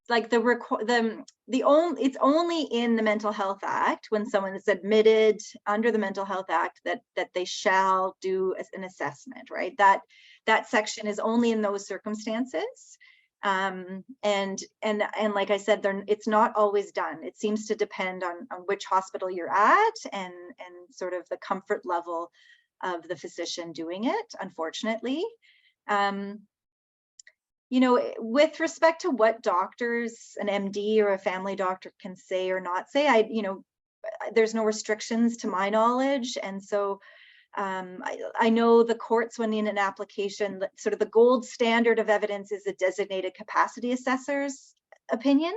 like it's only in the Mental Health Act when someone is admitted under the Mental Health Act that they shall do an assessment, right? That section is only in those circumstances. And like I said, it's not always done. It seems to depend on which hospital you're at and sort of the comfort level of the physician doing it, unfortunately. You know, with respect to what doctors, an MD or a family doctor can say or not say, you know, there's no restrictions to my knowledge. And so I know the courts, when in an application, sort of the gold standard of evidence is a designated capacity assessor's opinion.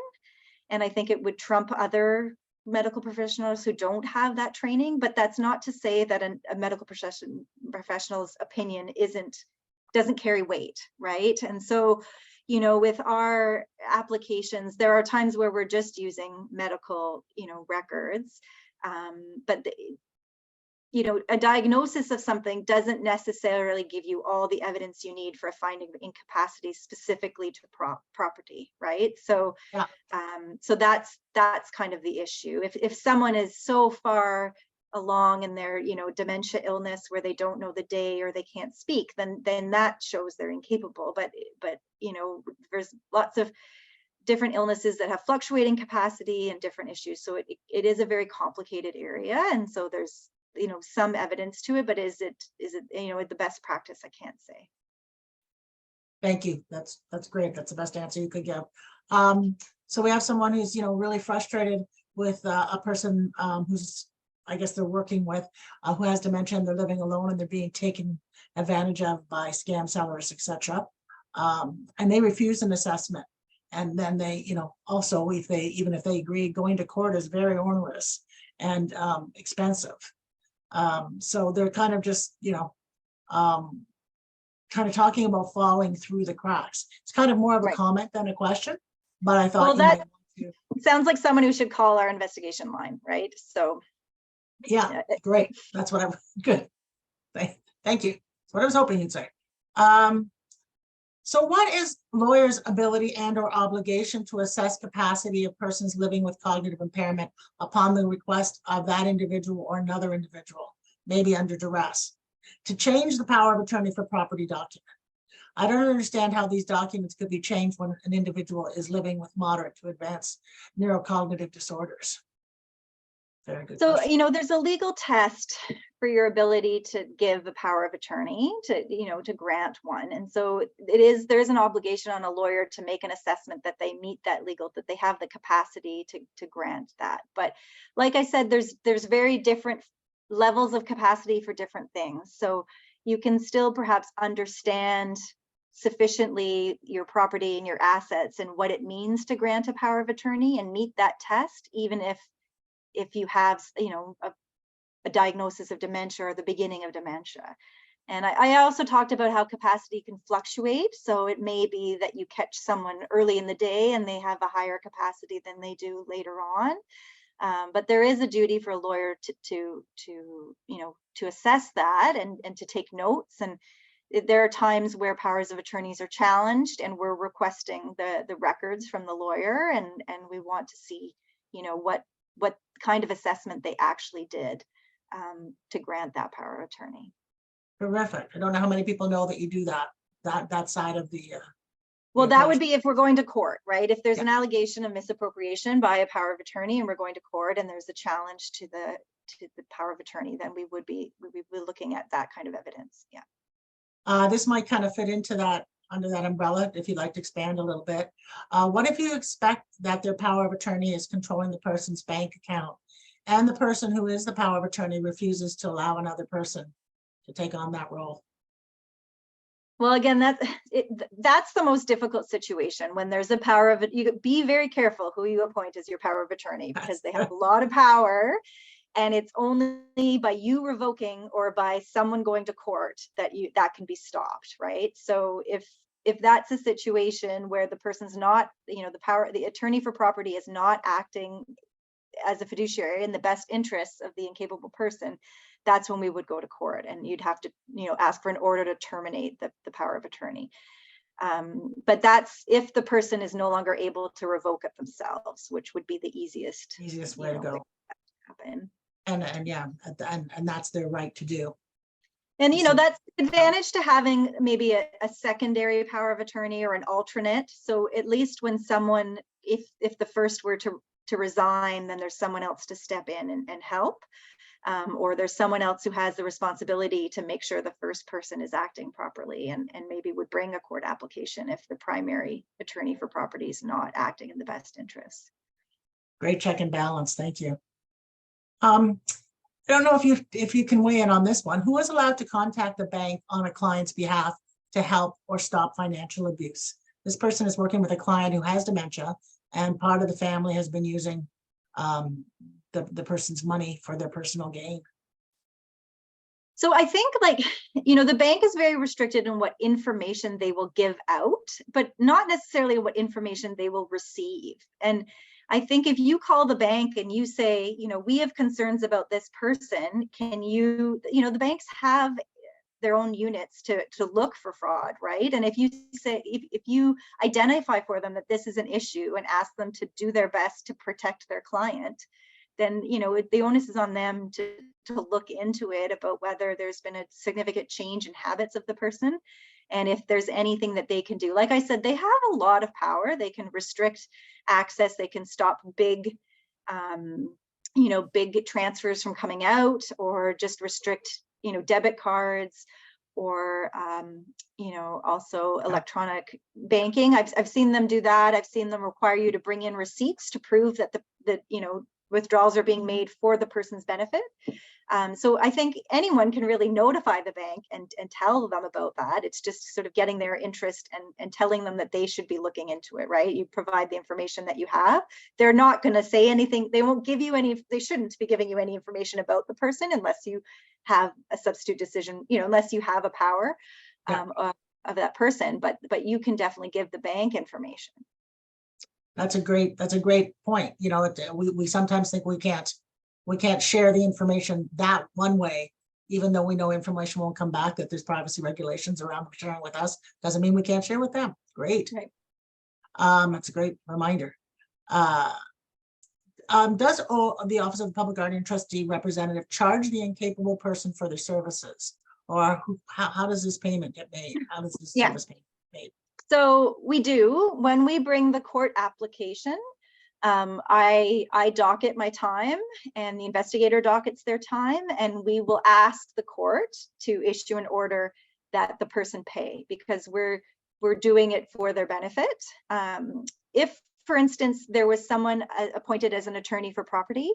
And I think it would trump other medical professionals who don't have that training, but that's not to say that a medical professional's opinion doesn't carry weight, right? And so, you know, with our applications, there are times where we're just using medical, you know, records, but you know, a diagnosis of something doesn't necessarily give you all the evidence you need for finding the incapacity specifically to property, right? So, yeah. So that's kind of the issue. If someone is so far along in their, you know, dementia illness where they don't know the day or they can't speak, then that shows they're incapable. But you know, there's lots of different illnesses that have fluctuating capacity and different issues. So it is a very complicated area, and so there's, you know, some evidence to it, but is it you know, the best practice? I can't say. Thank you. That's great. That's the best answer you could give. So we have someone who's, you know, really frustrated with a person who's, I guess they're working with, who has dementia and they're living alone and they're being taken advantage of by scam sellers, etc. And they refuse an assessment. And then they, you know, also even if they agree, going to court is very onerous and expensive. So they're kind of just, you know, kind of talking about falling through the cracks. It's kind of more of a comment than a question, but I thought, well, that sounds like someone who should call our investigation line, right? So yeah, great. That's what I'm good. Thank you. That's what I was hoping you'd say. So what is lawyers' ability and or obligation to assess capacity of persons living with cognitive impairment upon the request of that individual or another individual, maybe under duress, to change the power of attorney for property document? I don't understand how these documents could be changed when an individual is living with moderate to advanced neurocognitive disorders. Very good so question. You know, there's a legal test for your ability to give a power of attorney, to, you know, to grant one. And so there's an obligation on a lawyer to make an assessment that they meet that that they have the capacity to grant that. But like I said, there's very different levels of capacity for different things. So you can still perhaps understand sufficiently your property and your assets and what it means to grant a power of attorney and meet that test, even if you have, you know, a diagnosis of dementia or the beginning of dementia. And I also talked about how capacity can fluctuate. So it may be that you catch someone early in the day and they have a higher capacity than they do later on. But there is a duty for a lawyer to assess that and to take notes. And there are times where powers of attorneys are challenged, and we're requesting the records from the lawyer, and we want to see, what kind of assessment they actually did to grant that power of attorney. Terrific. I don't know how many people know that you do that side of the. Well, that would be if we're going to court, right? If there's Yeah. an allegation of misappropriation by a power of attorney and we're going to court and there's a challenge to the power of attorney, then we would be looking at that kind of evidence. Yeah. This might kind of fit into that, under that umbrella, if you'd like to expand a little bit. What if you expect that their power of attorney is controlling the person's bank account, and the person who is the power of attorney refuses to allow another person to take on that role? Well, again, that's the most difficult situation when there's a power of it. You be very careful who you appoint as your power of attorney, because they have a lot of power, and it's only by you revoking or by someone going to court that can be stopped, right? So if that's a situation where the person's not, the attorney for property is not acting as a fiduciary in the best interests of the incapable person, that's when we would go to court, and you'd have to, ask for an order to terminate the power of attorney. But that's if the person is no longer able to revoke it themselves, which would be the easiest way to go. Happen. And that's their right to do. And that's the advantage to having maybe a secondary power of attorney or an alternate. So at least when someone, if the first were to resign, then there's someone else to step in and help. Or there's someone else who has the responsibility to make sure the first person is acting properly, and maybe would bring a court application if the primary attorney for property is not acting in the best interest. Great check and balance. Thank you. I don't know if you can weigh in on this one. Who is allowed to contact the bank on a client's behalf to help or stop financial abuse? This person is working with a client who has dementia, and part of the family has been using the person's money for their personal gain. So I think, the bank is very restricted in what information they will give out, but not necessarily what information they will receive. And I think if you call the bank and you say, we have concerns about this person, can you, the banks have their own units to look for fraud, right? And if you say, if you identify for them that this is an issue and ask them to do their best to protect their client, then the onus is on them to look into it, about whether there's been a significant change in habits of the person, and if there's anything that they can do. Like I said, they have a lot of power. They can restrict access. They can stop big transfers from coming out, or just restrict debit cards, or also electronic banking. I've seen them do that. I've seen them require you to bring in receipts to prove that the withdrawals are being made for the person's benefit. So I think anyone can really notify the bank and tell them about that. It's just sort of getting their interest and telling them that they should be looking into it, right? You provide the information that you have. They're not going to say anything. They won't give you any, they shouldn't be giving you any information about the person unless you have a substitute decision, unless you have a power of that person, but you can definitely give the bank information. That's a great point. We sometimes think we can't share the information that one way, even though we know information won't come back, that there's privacy regulations around sharing with us. Doesn't mean we can't share with them. Great. Right. That's a great reminder. Does the Office of the Public Guardian Trustee representative charge the incapable person for their services? Or how does this payment get made? How does this service payment get made? So we do, when we bring the court application, I docket my time, and the investigator dockets their time, and we will ask the court to issue an order that the person pay, because we're doing it for their benefit. If, for instance, there was someone appointed as an attorney for property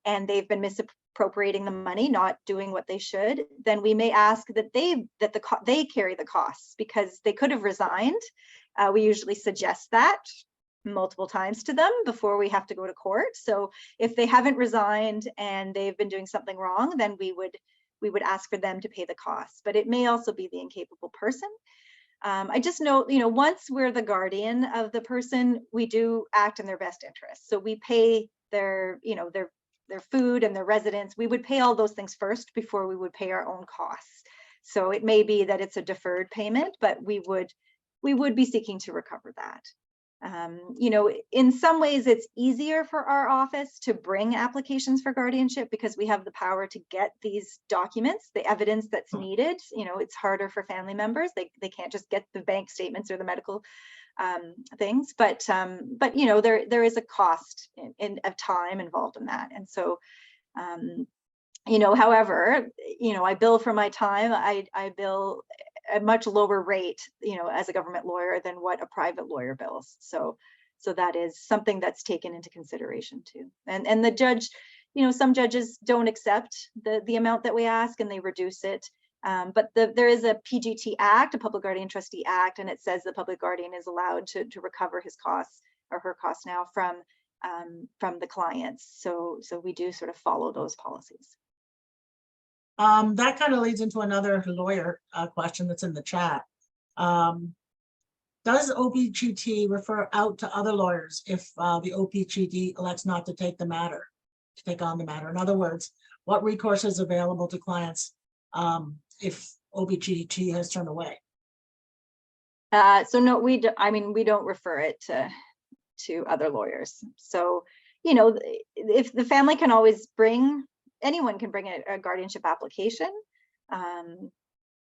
and they've been misappropriating the money, not doing what they should, then we may ask that they carry the costs, because they could have resigned. We usually suggest that multiple times to them before we have to go to court. So if they haven't resigned and they've been doing something wrong, then we we would ask for them to pay the costs, but it may also be the incapable person. I just know, once we're the guardian of the person, we do act in their best interest. So we pay their food and their residence. We would pay all those things first before we would pay our own costs. So it may be that it's a deferred payment, but we would be seeking to recover that. In some ways it's easier for our office to bring applications for guardianship because we have the power to get these documents, the evidence that's needed. It's harder for family members. They can't just get the bank statements or the medical things, but there is a cost of time involved in that. And so, however, I bill for my time. I bill a much lower rate, as a government lawyer than what a private lawyer bills. So that is something that's taken into consideration too. And the judge, some judges don't accept the amount that we ask and they reduce it. But there is a PGT Act, a Public Guardian Trustee Act, and it says the public guardian is allowed to recover his costs or her costs now from the clients. So we do sort of follow those policies. That kind of leads into another lawyer question that's in the chat. Does OPGT refer out to other lawyers if the OPGT elects not to take on the matter? In other words, what recourse is available to clients if OPGT has turned away? So no, we don't refer it to other lawyers. So, if the family can always anyone can bring a guardianship application.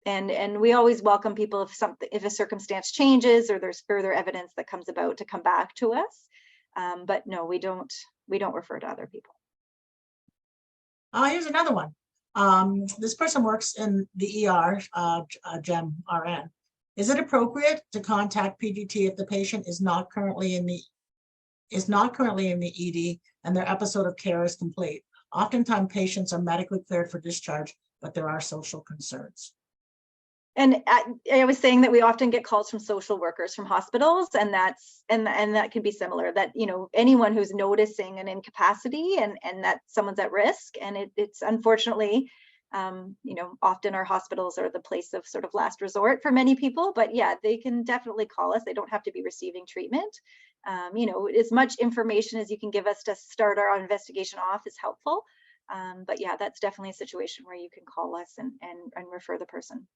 And we always welcome people if a circumstance changes or there's further evidence that comes about to come back to us. But no, we don't refer to other people. Here's another one. This person works in the ER, GEM RN. Is it appropriate to contact PGT if the patient is not currently in the ED and their episode of care is complete? Oftentimes patients are medically cleared for discharge, but there are social concerns. And I was saying that we often get calls from social workers from hospitals, and that can be similar, that anyone who's noticing an incapacity and that someone's at risk, and it's unfortunately often our hospitals are the place of sort of last resort for many people. But yeah, they can definitely call us. They don't have to be receiving treatment. As much information as you can give us to start our investigation off is helpful. But yeah, that's definitely a situation where you can call us and refer the person.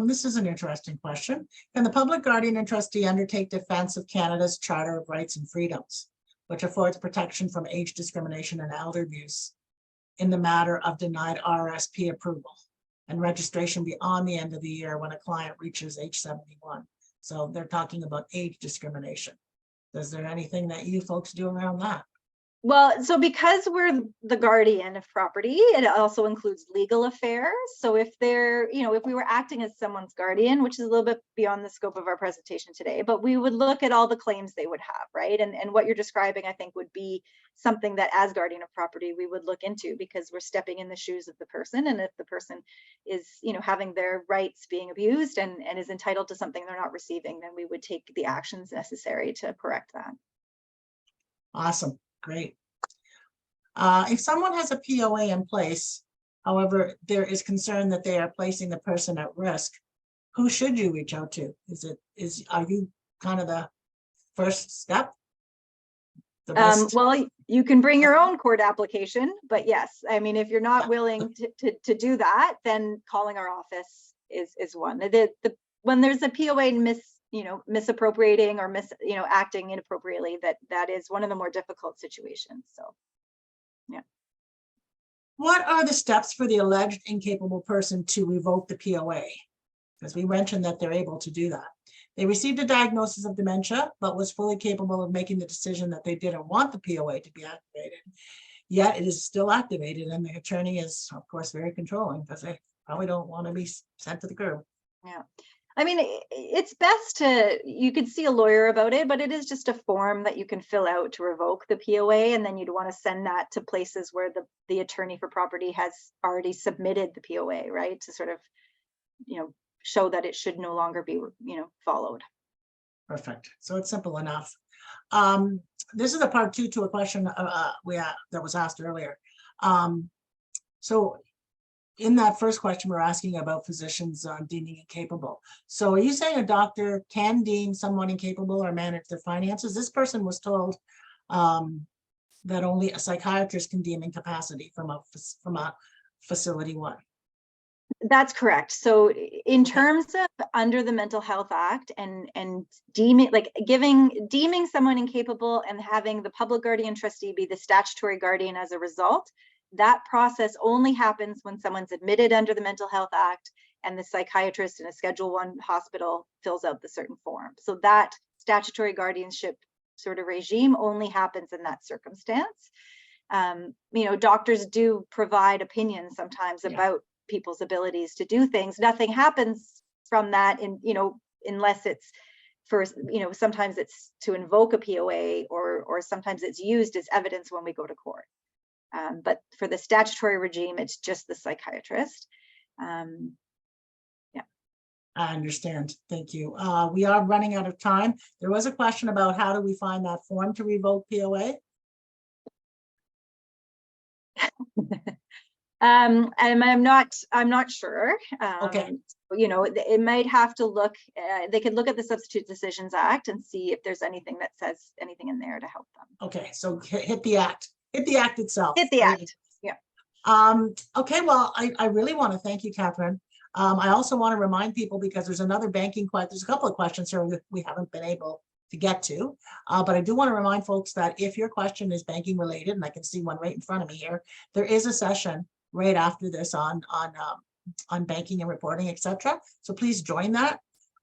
This is an interesting question. Can the Public Guardian and Trustee undertake defense of Canada's Charter of Rights and Freedoms, which affords protection from age discrimination and elder abuse in the matter of denied RSP approval and registration beyond the end of the year when a client reaches age 71? So they're talking about age discrimination. Is there anything that you folks do around that? Well, so because we're the guardian of property, it also includes legal affairs. So if if we were acting as someone's guardian, which is a little bit beyond the scope of our presentation today, but we would look at all the claims they would have, right? And what you're describing, I think, would be something that as guardian of property, we would look into, because we're stepping in the shoes of the person. And if the person is, having their rights being abused and is entitled to something they're not receiving, then we would take the actions necessary to correct that. Awesome. Great. If someone has a POA in place, however, there is concern that they are placing the person at risk, who should you reach out to? Are you kind of the first step? Well, you can bring your own court application, but yes, if you're not willing to do that, then calling our office is one. When there's a POA misappropriating or acting inappropriately, that is one of the more difficult situations. So yeah. What are the steps for the alleged incapable person to revoke the POA? Because we mentioned that they're able to do that. They received a diagnosis of dementia, but was fully capable of making the decision that they didn't want the POA to be activated. Yet it is still activated, and the attorney is, of course, very controlling because they probably don't want to be sent to the curb. Yeah. It's best you could see a lawyer about it, but it is just a form that you can fill out to revoke the POA, and then you'd want to send that to places where the attorney for property has already submitted the POA, right? To sort of, show that it should no longer be, followed. Perfect. So it's simple enough. This is a part two to a question that was asked earlier. So in that first question, we're asking about physicians deeming incapable. So are you saying a doctor can deem someone incapable or manage their finances? This person was told that only a psychiatrist can deem incapacity from a facility one. That's correct. So in terms of under the Mental Health Act and deeming, like deeming someone incapable and having the public guardian trustee be the statutory guardian as a result, that process only happens when someone's admitted under the Mental Health Act and the psychiatrist in a Schedule I hospital fills out the certain form. So that statutory guardianship sort of regime only happens in that circumstance. You know, doctors do provide opinions sometimes about people's abilities to do things. Nothing happens from that unless it's for, sometimes it's to invoke a POA or sometimes it's used as evidence when we go to court. But for the statutory regime, it's just the psychiatrist. I understand. Thank you. We are running out of time. There was a question about how do we find that form to revoke POA? And I'm not sure. Okay. It might have to look, they could look at the Substitute Decisions Act and see if there's anything that says anything in there to help them. Okay, so hit the act. Hit the act itself. Hit the act. Yeah. Okay, well, I really want to thank you, Katherine. I also want to remind people, because there's another banking question, there's a couple of questions here that we haven't been able to get to, but I do want to remind folks that if your question is banking related, and I can see one right in front of me here, there is a session right after this on banking and reporting, etc. So please join that.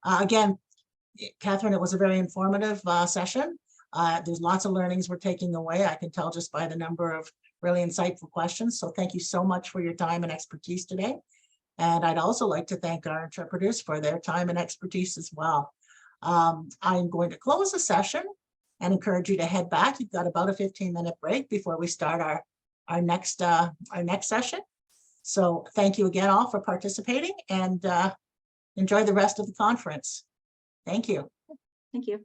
Again, Katherine, it was a very informative session. There's lots of learnings we're taking away. I can tell just by the number of really insightful questions. So thank you so much for your time and expertise today. And I'd also like to thank our interpreters for their time and expertise as well. I'm going to close the session and encourage you to head back. You've got about a 15-minute break before we start our next session. So thank you again all for participating, and enjoy the rest of the conference. Thank you. Thank you.